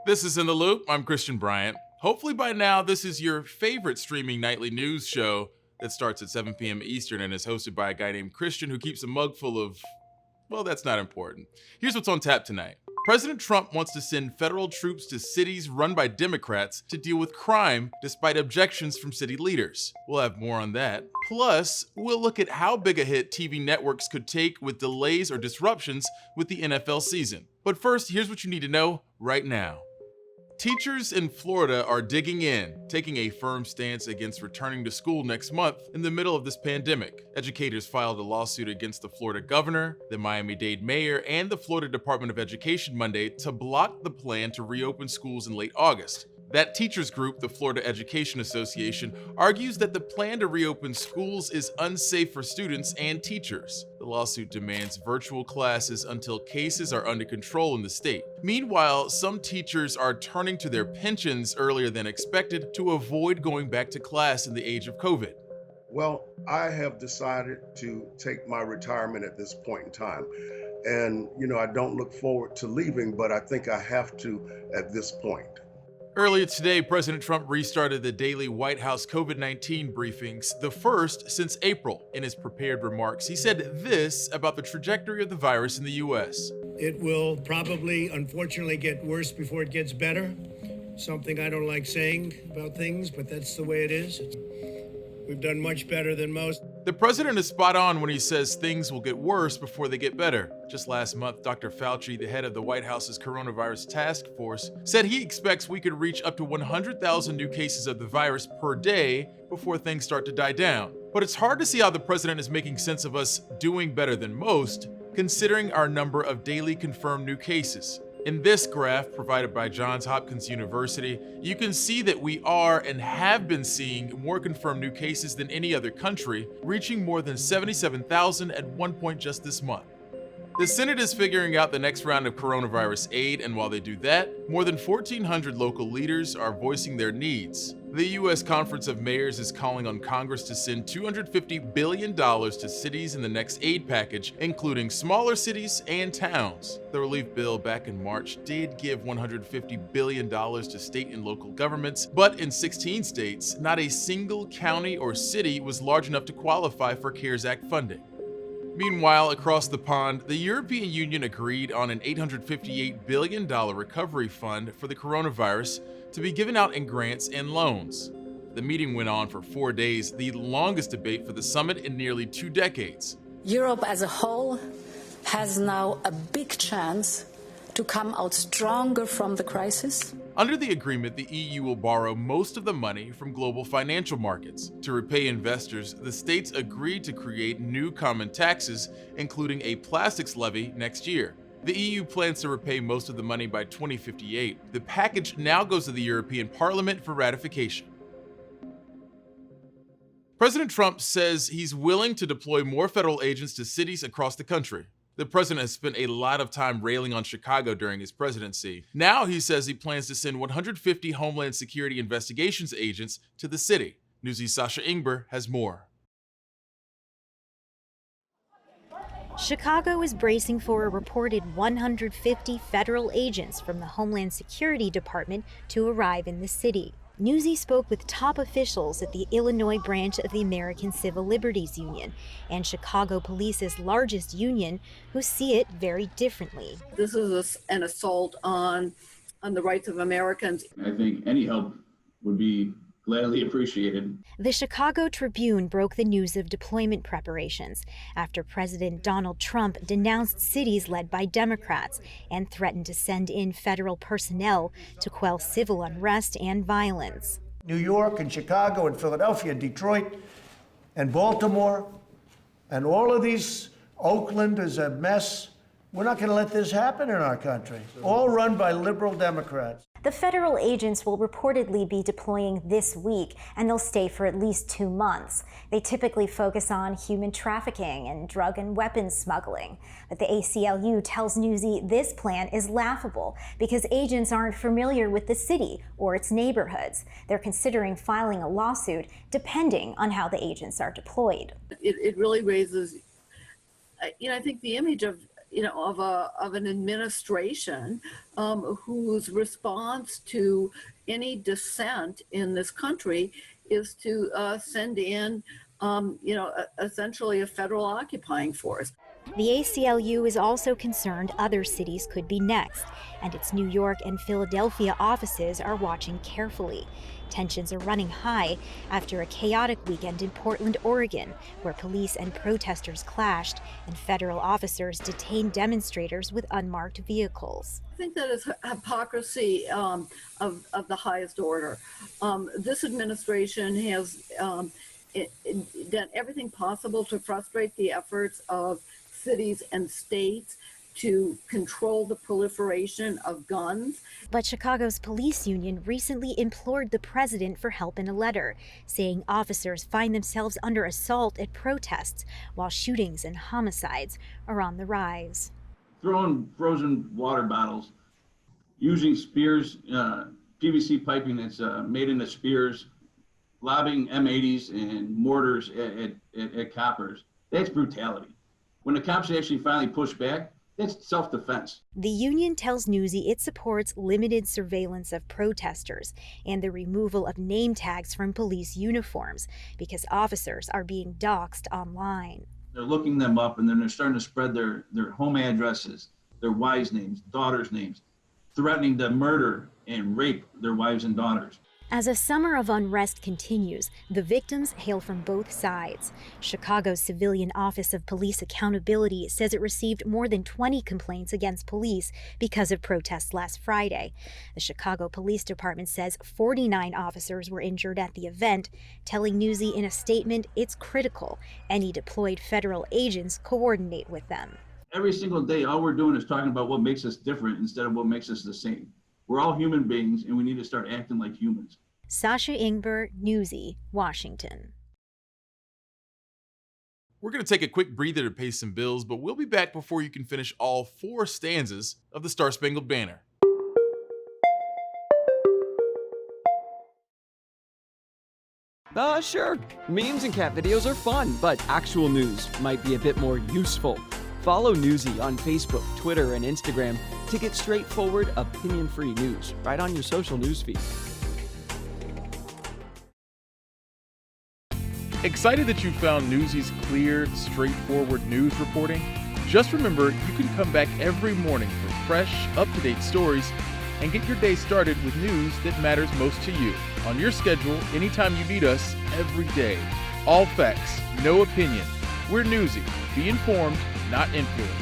This is In the Loop. I'm Christian Bryant. Hopefully by now, this is your favorite streaming nightly news show that starts at 7 p.m. Eastern and is hosted by a guy named Christian who keeps a mug full of, well, that's not important. Here's what's on tap tonight. President Trump wants to send federal troops to cities run by Democrats to deal with crime despite objections from city leaders. We'll have more on that. Plus, we'll look at how big a hit TV networks could take with delays or disruptions with the NFL season. But first, here's what you need to know right now. Teachers in Florida are digging in, taking a firm stance against returning to school next month in the middle of this pandemic. Educators filed a lawsuit against the Florida governor, the Miami-Dade mayor, and the Florida Department of Education Monday to block the plan to reopen schools in late August. That teachers group, the Florida Education Association, argues that the plan to reopen schools is unsafe for students and teachers. The lawsuit demands virtual classes until cases are under control in the state. Meanwhile, some teachers are turning to their pensions earlier than expected to avoid going back to class in the age of COVID. Well, I have decided to take my retirement at this point in time. And, I don't look forward to leaving, but I think I have to at this point. Earlier today, President Trump restarted the daily White House COVID-19 briefings, the first since April. In his prepared remarks, he said this about the trajectory of the virus in the U.S. It will probably, unfortunately, get worse before it gets better. Something I don't like saying about things, but that's the way it is. We've done much better than most. The president is spot on when he says things will get worse before they get better. Just last month, Dr. Fauci, the head of the White House's coronavirus task force, said he expects we could reach up to 100,000 new cases of the virus per day before things start to die down. But it's hard to see how the president is making sense of us doing better than most, considering our number of daily confirmed new cases. In this graph provided by Johns Hopkins University, you can see that we are and have been seeing more confirmed new cases than any other country, reaching more than 77,000 at one point just this month. The Senate is figuring out the next round of coronavirus aid, and while they do that, more than 1,400 local leaders are voicing their needs. The U.S. Conference of Mayors is calling on Congress to send $250 billion to cities in the next aid package, including smaller cities and towns. The relief bill back in March did give $150 billion to state and local governments, but in 16 states, not a single county or city was large enough to qualify for CARES Act funding. Meanwhile, across the pond, the European Union agreed on an $858 billion recovery fund for the coronavirus to be given out in grants and loans. The meeting went on for 4 days, the longest debate for the summit in nearly 2 decades. Europe as a whole has now a big chance to come out stronger from the crisis. Under the agreement, the EU will borrow most of the money from global financial markets. To repay investors, the states agreed to create new common taxes, including a plastics levy next year. The EU plans to repay most of the money by 2058. The package now goes to the European Parliament for ratification. President Trump says he's willing to deploy more federal agents to cities across the country. The president has spent a lot of time railing on Chicago during his presidency. Now he says he plans to send 150 Homeland Security investigations agents to the city. Newsy's Sasha Ingber has more. Chicago is bracing for a reported 150 federal agents from the Homeland Security Department to arrive in the city. Newsy spoke with top officials at the Illinois branch of the American Civil Liberties Union and Chicago Police's largest union, who see it very differently. This is an assault on the rights of Americans. I think any help would be gladly appreciated. The Chicago Tribune broke the news of deployment preparations after President Donald Trump denounced cities led by Democrats and threatened to send in federal personnel to quell civil unrest and violence. New York and Chicago and Philadelphia, Detroit and Baltimore and all of these, Oakland is a mess. We're not going to let this happen in our country. All run by liberal Democrats. The federal agents will reportedly be deploying this week, and they'll stay for at least 2 months. They typically focus on human trafficking and drug and weapons smuggling. But the ACLU tells Newsy this plan is laughable because agents aren't familiar with the city or its neighborhoods. They're considering filing a lawsuit depending on how the agents are deployed. It really raises, I think the image of of an administration whose response to any dissent in this country is to send in, essentially a federal occupying force. The ACLU is also concerned other cities could be next, and its New York and Philadelphia offices are watching carefully. Tensions are running high after a chaotic weekend in Portland, Oregon, where police and protesters clashed and federal officers detained demonstrators with unmarked vehicles. I think that is hypocrisy of the highest order. This administration has done everything possible to frustrate the efforts of cities and states to control the proliferation of guns. But Chicago's police union recently implored the president for help in a letter, saying officers find themselves under assault at protests while shootings and homicides are on the rise. Throwing frozen water bottles, using spears, PVC piping that's made into spears, lobbing M80s and mortars at coppers. That's brutality. When the cops actually finally push back, that's self-defense. The union tells Newsy it supports limited surveillance of protesters and the removal of name tags from police uniforms because officers are being doxxed online. They're looking them up, and then they're starting to spread their home addresses, their wives' names, daughters' names, threatening to murder and rape their wives and daughters. As a summer of unrest continues, the victims hail from both sides. Chicago's Civilian Office of Police Accountability says it received more than 20 complaints against police because of protests last Friday. The Chicago Police Department says 49 officers were injured at the event, telling Newsy in a statement it's critical any deployed federal agents coordinate with them. Every single day, all we're doing is talking about what makes us different instead of what makes us the same. We're all human beings, and we need to start acting like humans. Sasha Ingber, Newsy, Washington. We're going to take a quick breather to pay some bills, but we'll be back before you can finish all 4 stanzas of the Star-Spangled Banner. Sure. Memes and cat videos are fun, but actual news might be a bit more useful. Follow Newsy on Facebook, Twitter, and Instagram to get straightforward, opinion-free news right on your social news feed. Excited that you found Newsy's clear, straightforward news reporting? Just remember, you can come back every morning for fresh, up-to-date stories and get your day started with news that matters most to you. On your schedule, anytime you need us, every day. All facts, no opinion. We're Newsy. Be informed, not influenced.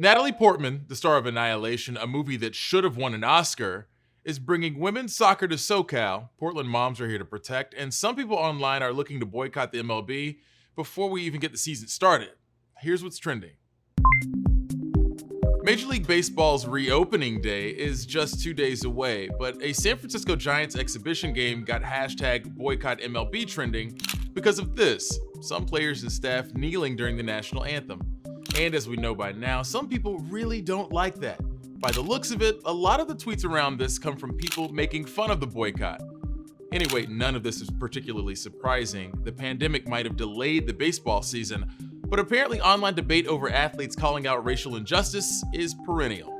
Natalie Portman, the star of Annihilation, a movie that should have won an Oscar, is bringing women's soccer to SoCal. Portland moms are here to protect, and some people online are looking to boycott the MLB before we even get the season started. Here's what's trending. Major League Baseball's reopening day is just 2 days away, but a San Francisco Giants exhibition game got hashtag boycott MLB trending because of this: some players and staff kneeling during the national anthem. And as we know by now, some people really don't like that. By the looks of it, a lot of the tweets around this come from people making fun of the boycott. Anyway, none of this is particularly surprising. The pandemic might have delayed the baseball season, but apparently online debate over athletes calling out racial injustice is perennial.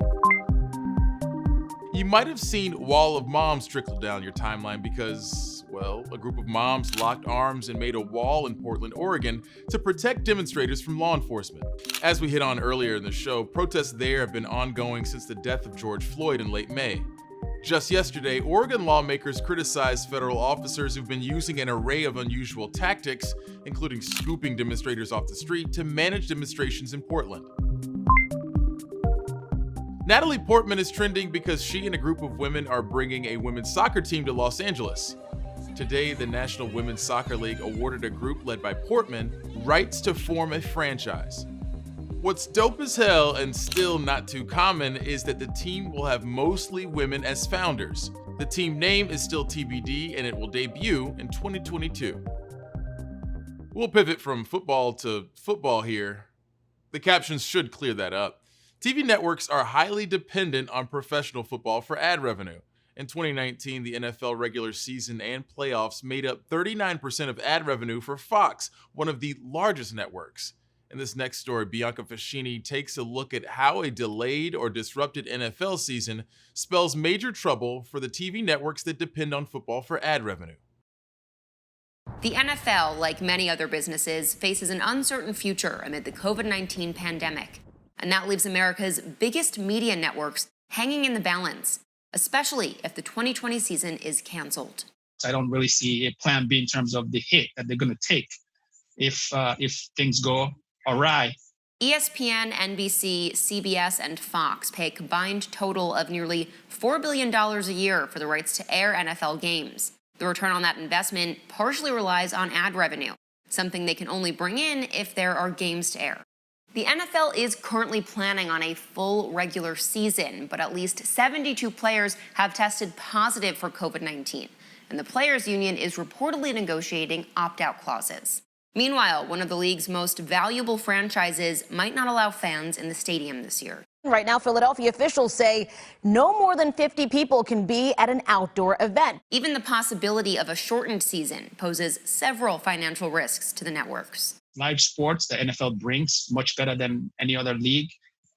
You might have seen Wall of Moms trickle down your timeline because, well, a group of moms locked arms and made a wall in Portland, Oregon to protect demonstrators from law enforcement. As we hit on earlier in the show, protests there have been ongoing since the death of George Floyd in late May. Just yesterday, Oregon lawmakers criticized federal officers who've been using an array of unusual tactics, including scooping demonstrators off the street, to manage demonstrations in Portland. Natalie Portman is trending because she and a group of women are bringing a women's soccer team to Los Angeles. Today, the National Women's Soccer League awarded a group led by Portman rights to form a franchise. What's dope as hell and still not too common is that the team will have mostly women as founders. The team name is still TBD and it will debut in 2022. We'll pivot from football to football here. The captions should clear that up. TV networks are highly dependent on professional football for ad revenue, In 2019, the NFL regular season and playoffs made up 39% of ad revenue for Fox, one of the largest networks. In this next story, Bianca Fascini takes a look at how a delayed or disrupted NFL season spells major trouble for the TV networks that depend on football for ad revenue. The NFL, like many other businesses, faces an uncertain future amid the COVID-19 pandemic. And that leaves America's biggest media networks hanging in the balance, especially if the 2020 season is canceled. I don't really see a plan B in terms of the hit that they're going to take if things go awry. ESPN, NBC, CBS, and Fox pay a combined total of nearly $4 billion a year for the rights to air NFL games. The return on that investment partially relies on ad revenue, something they can only bring in if there are games to air. The NFL is currently planning on a full regular season, but at least 72 players have tested positive for COVID-19, and the Players Union is reportedly negotiating opt-out clauses. Meanwhile, one of the league's most valuable franchises might not allow fans in the stadium this year. Right now, Philadelphia officials say no more than 50 people can be at an outdoor event. Even the possibility of a shortened season poses several financial risks to the networks. Live sports, the NFL brings much better than any other league,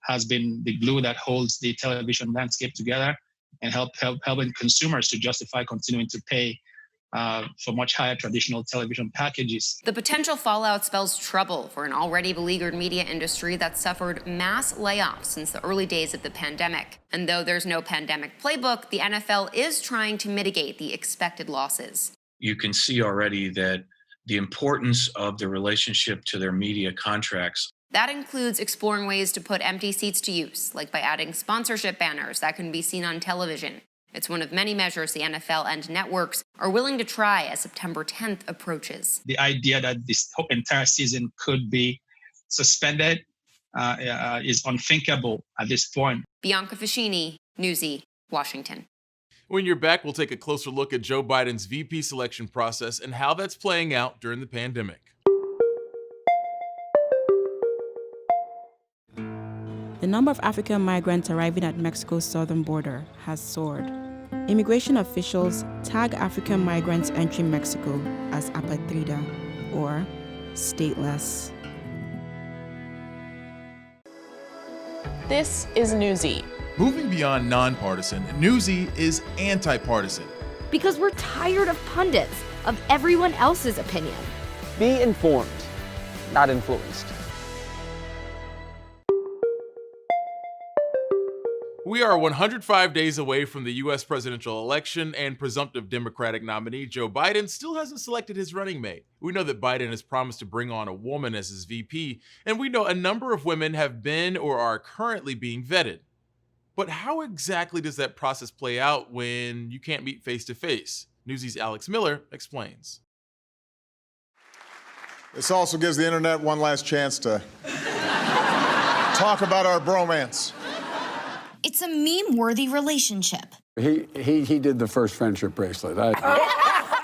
has been the glue that holds the television landscape together and helping consumers to justify continuing to pay for much higher traditional television packages. The potential fallout spells trouble for an already beleaguered media industry that suffered mass layoffs since the early days of the pandemic. And though there's no pandemic playbook, the NFL is trying to mitigate the expected losses. You can see already that the importance of the relationship to their media contracts. That includes exploring ways to put empty seats to use, like by adding sponsorship banners that can be seen on television. It's one of many measures the NFL and networks are willing to try as September 10th approaches. The idea that this entire season could be suspended is unthinkable at this point. Bianca Fascini, Newsy, Washington. When you're back, we'll take a closer look at Joe Biden's VP selection process and how that's playing out during the pandemic. The number of African migrants arriving at Mexico's southern border has soared. Immigration officials tag African migrants entering Mexico as apatrida, or stateless. This is Newsy. Moving beyond nonpartisan, Newsy is anti-partisan. Because we're tired of pundits, of everyone else's opinion. Be informed, not influenced. We are 105 days away from the U.S. presidential election, and presumptive Democratic nominee Joe Biden still hasn't selected his running mate. We know that Biden has promised to bring on a woman as his VP, and we know a number of women have been or are currently being vetted. But how exactly does that process play out when you can't meet face-to-face? Newsy's Alex Miller explains. This also gives the internet one last chance to talk about our bromance. It's a meme-worthy relationship. He did the first friendship bracelet.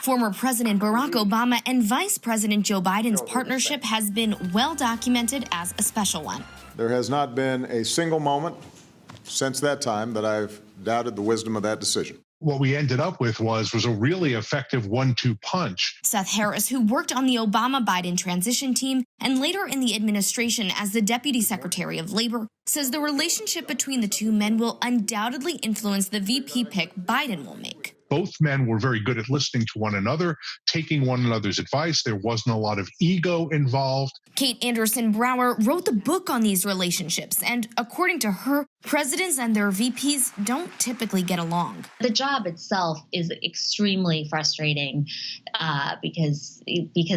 Former President Barack Obama and Vice President Joe Biden's partnership has been well documented as a special one. There has not been a single moment since that time that I've doubted the wisdom of that decision. What we ended up with was a really effective 1-2 punch. Seth Harris, who worked on the Obama-Biden transition team and later in the administration as the Deputy Secretary of Labor, says the relationship between the two men will undoubtedly influence the VP pick Biden will make. Both men were very good at listening to one another, taking one another's advice. There wasn't a lot of ego involved. Kate Anderson Brower wrote the book on these relationships, and according to her, presidents and their VPs don't typically get along. The job itself is extremely frustrating because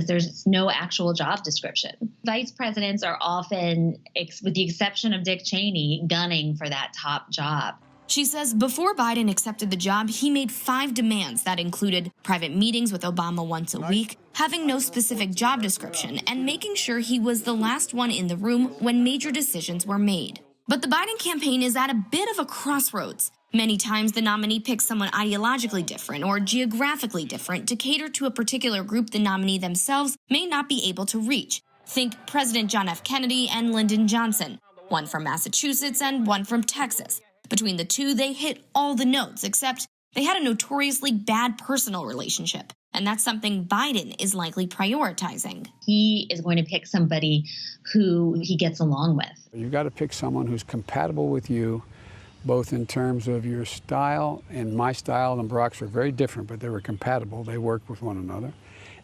there's no actual job description. Vice presidents are often, with the exception of Dick Cheney, gunning for that top job. She says before Biden accepted the job, he made 5 demands that included private meetings with Obama once a week, having no specific job description, and making sure he was the last one in the room when major decisions were made. But the Biden campaign is at a bit of a crossroads. Many times the nominee picks someone ideologically different or geographically different to cater to a particular group the nominee themselves may not be able to reach. Think President John F. Kennedy and Lyndon Johnson, one from Massachusetts and one from Texas. Between the two, they hit all the notes, except They had a notoriously bad personal relationship, and that's something Biden is likely prioritizing. He is going to pick somebody who he gets along with. You've got to pick someone who's compatible with you, both in terms of your style, and my style and Barack's were very different, but they were compatible. They worked with one another.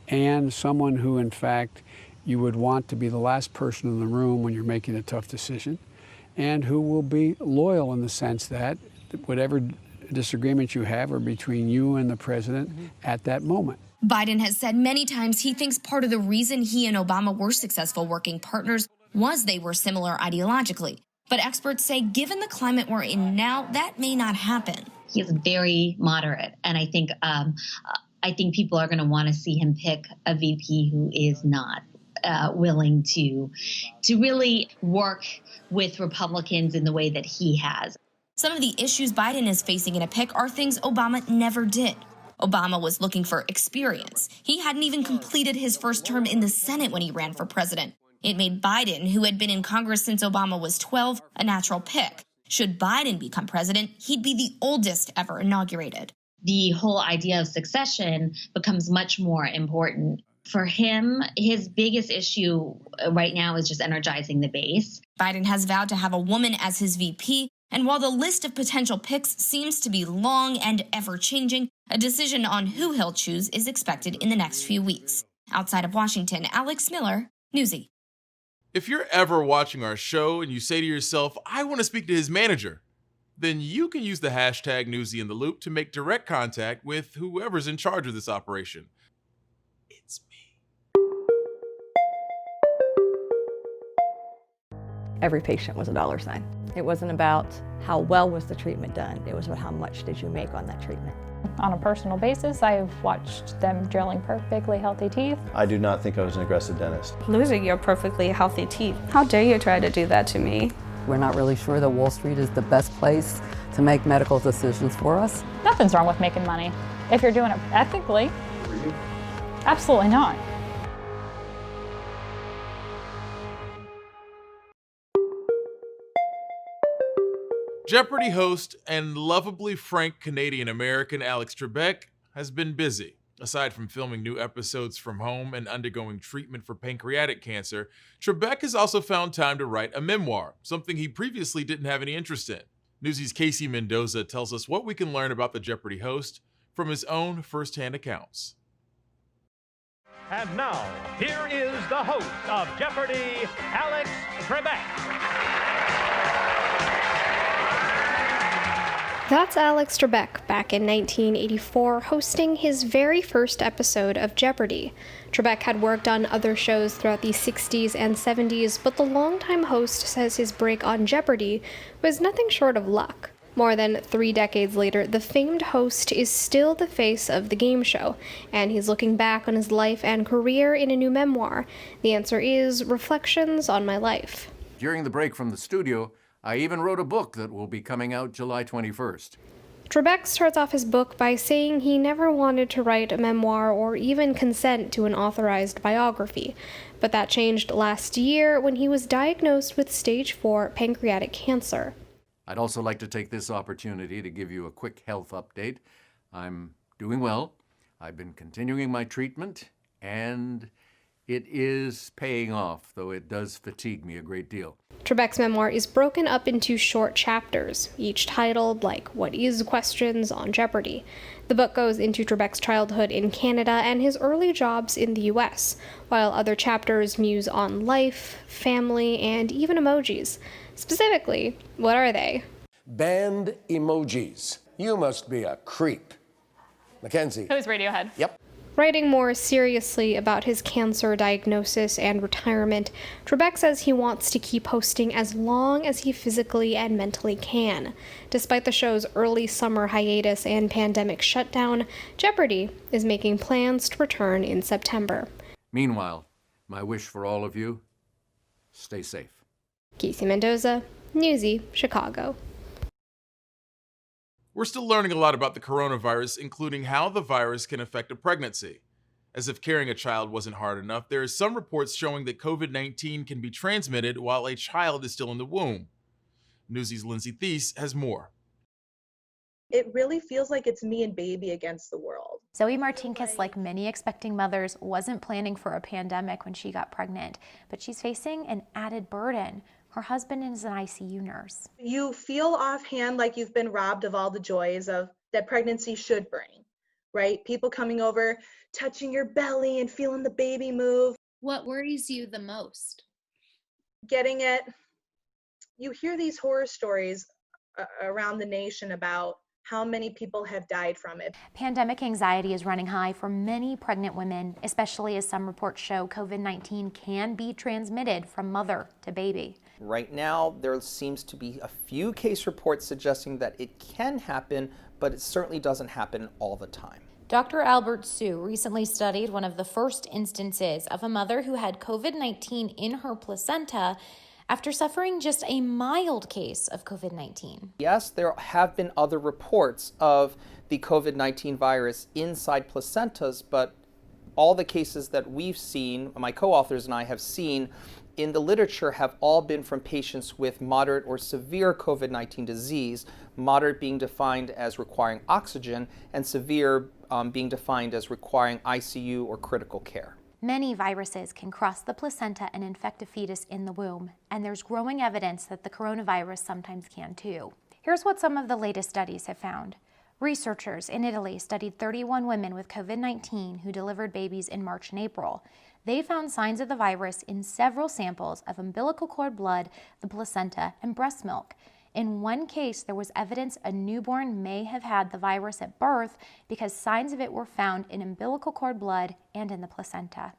And someone who, in fact, you would want to be the last person in the room when you're making a tough decision, and who will be loyal in the sense that whatever disagreements you have are between you and the president at that moment. Biden has said many times he thinks part of the reason he and Obama were successful working partners was they were similar ideologically. But experts say given the climate we're in now, that may not happen. He is very moderate, and I think people are going to want to see him pick a VP who is not willing to really work with Republicans in the way that he has. Some of the issues Biden is facing in a pick are things Obama never did. Obama was looking for experience. He hadn't even completed his first term in the Senate when he ran for president. It made Biden, who had been in Congress since Obama was 12, a natural pick. Should Biden become president, he'd be the oldest ever inaugurated. The whole idea of succession becomes much more important. For him, his biggest issue right now is just energizing the base. Biden has vowed to have a woman as his VP, and while the list of potential picks seems to be long and ever-changing, a decision on who he'll choose is expected in the next few weeks. Outside of Washington, Alex Miller, Newsy. If you're ever watching our show and you say to yourself, I want to speak to his manager, then you can use the hashtag Newsy in the Loop to make direct contact with whoever's in charge of this operation. It's me. Every patient was a dollar sign. It wasn't about how well was the treatment done. It was about how much did you make on that treatment. On a personal basis, I've watched them drilling perfectly healthy teeth. I do not think I was an aggressive dentist. Losing your perfectly healthy teeth. How dare you try to do that to me? We're not really sure that Wall Street is the best place to make medical decisions for us. Nothing's wrong with making money. If you're doing it ethically, absolutely not. Jeopardy host and lovably frank Canadian-American Alex Trebek has been busy. Aside from filming new episodes from home and undergoing treatment for pancreatic cancer, Trebek has also found time to write a memoir, something he previously didn't have any interest in. Newsy's Casey Mendoza tells us what we can learn about the Jeopardy host from his own first-hand accounts. And now, here is the host of Jeopardy, Alex Trebek. That's Alex Trebek back in 1984, hosting his very first episode of Jeopardy! Trebek had worked on other shows throughout the 60s and 70s, but the longtime host says his break on Jeopardy! Was nothing short of luck. More than 3 decades later, the famed host is still the face of the game show, and he's looking back on his life and career in a new memoir. The answer is Reflections on My Life. During the break from the studio, I even wrote a book that will be coming out July 21st. Trebek starts off his book by saying he never wanted to write a memoir or even consent to an authorized biography, but that changed last year when he was diagnosed with stage 4 pancreatic cancer. I'd also like to take this opportunity to give you a quick health update. I'm doing well. I've been continuing my treatment, and it is paying off, though it does fatigue me a great deal. Trebek's memoir is broken up into short chapters, each titled like What Is Questions on Jeopardy! The book goes into Trebek's childhood in Canada and his early jobs in the US, while other chapters muse on life, family, and even emojis. Specifically, what are they? Banned emojis. You must be a creep. Mackenzie. Who's Radiohead? Yep. Writing more seriously about his cancer diagnosis and retirement, Trebek says he wants to keep hosting as long as he physically and mentally can. Despite the show's early summer hiatus and pandemic shutdown, Jeopardy! Is making plans to return in September. Meanwhile, my wish for all of you, stay safe. Casey Mendoza, Newsy, Chicago. We're still learning a lot about the coronavirus, including how the virus can affect a pregnancy. As if carrying a child wasn't hard enough, there are some reports showing that COVID-19 can be transmitted while a child is still in the womb. Newsy's Lindsay Thies has more. it really feels like it's me and baby against the world. Zoe Martinkus, like many expecting mothers, wasn't planning for a pandemic when she got pregnant, but she's facing an added burden. Her husband is an ICU nurse. You feel offhand like you've been robbed of all the joys of that pregnancy should bring, right? People coming over, touching your belly and feeling the baby move. What worries you the most? Getting it. You hear these horror stories around the nation about how many people have died from it. Pandemic anxiety is running high for many pregnant women, especially as some reports show COVID-19 can be transmitted from mother to baby. Right now, there seems to be a few case reports suggesting that it can happen, but it certainly doesn't happen all the time. Dr. Albert Su recently studied one of the first instances of a mother who had COVID-19 in her placenta after suffering just a mild case of COVID-19. Yes, there have been other reports of the COVID-19 virus inside placentas, but all the cases that we've seen, my co-authors and I have seen in the literature, have all been from patients with moderate or severe COVID-19 disease, moderate being defined as requiring oxygen, and severe being defined as requiring ICU or critical care. Many viruses can cross the placenta and infect a fetus in the womb, and there's growing evidence that the coronavirus sometimes can too. Here's what some of the latest studies have found. Researchers in Italy studied 31 women with COVID-19 who delivered babies in March and April. They found signs of the virus in several samples of umbilical cord blood, the placenta, and breast milk. In one case, there was evidence a newborn may have had the virus at birth because signs of it were found in umbilical cord blood and in the placenta.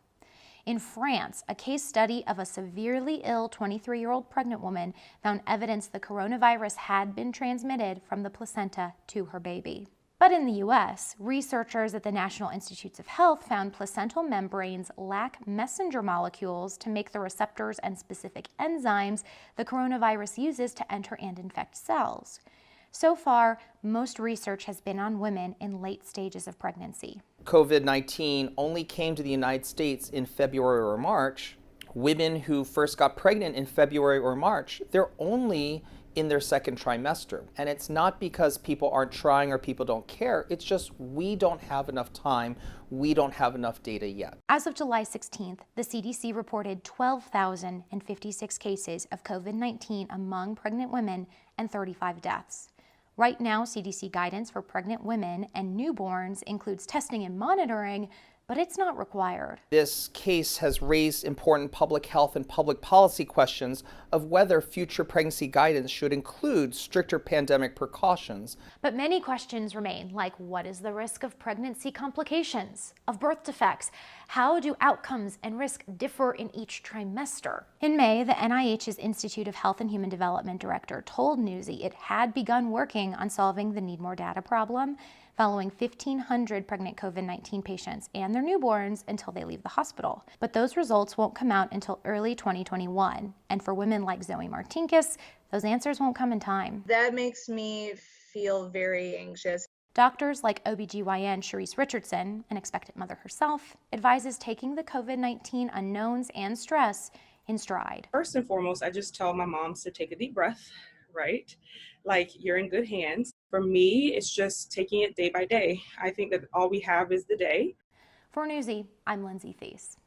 In France, a case study of a severely ill 23-year-old pregnant woman found evidence the coronavirus had been transmitted from the placenta to her baby. But in the U.S., researchers at the National Institutes of Health found placental membranes lack messenger molecules to make the receptors and specific enzymes the coronavirus uses to enter and infect cells. So far, most research has been on women in late stages of pregnancy. COVID-19 only came to the United States in February or March. Women who first got pregnant in February or March, they're only in their second trimester. And it's not because people aren't trying or people don't care, it's just we don't have enough time, we don't have enough data yet. As of July 16th, the CDC reported 12,056 cases of COVID-19 among pregnant women and 35 deaths. Right now, CDC guidance for pregnant women and newborns includes testing and monitoring, but it's not required. This case has raised important public health and public policy questions of whether future pregnancy guidance should include stricter pandemic precautions. But many questions remain, like what is the risk of pregnancy complications, of birth defects? How do outcomes and risk differ in each trimester? In May, the NIH's Institute of Health and Human Development director told Newsy it had begun working on solving the need more data problem, following 1,500 pregnant COVID-19 patients and their newborns until they leave the hospital. But those results won't come out until early 2021. And for women like Zoe Martinkus, those answers won't come in time. That makes me feel very anxious. Doctors like OBGYN Charisse Richardson, an expectant mother herself, advises taking the COVID-19 unknowns and stress in stride. First and foremost, I just tell my moms to take a deep breath, right? Like, you're in good hands. For me, it's just taking it day by day. I think that all we have is the day. For Newsy, I'm Lindsay Thies.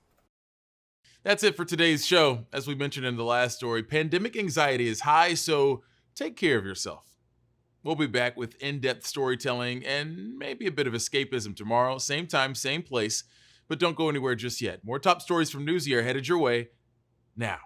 That's it for today's show. As we mentioned in the last story, pandemic anxiety is high, so take care of yourself. We'll be back with in-depth storytelling and maybe a bit of escapism tomorrow. Same time, same place. But don't go anywhere just yet. More top stories from Newsy are headed your way now.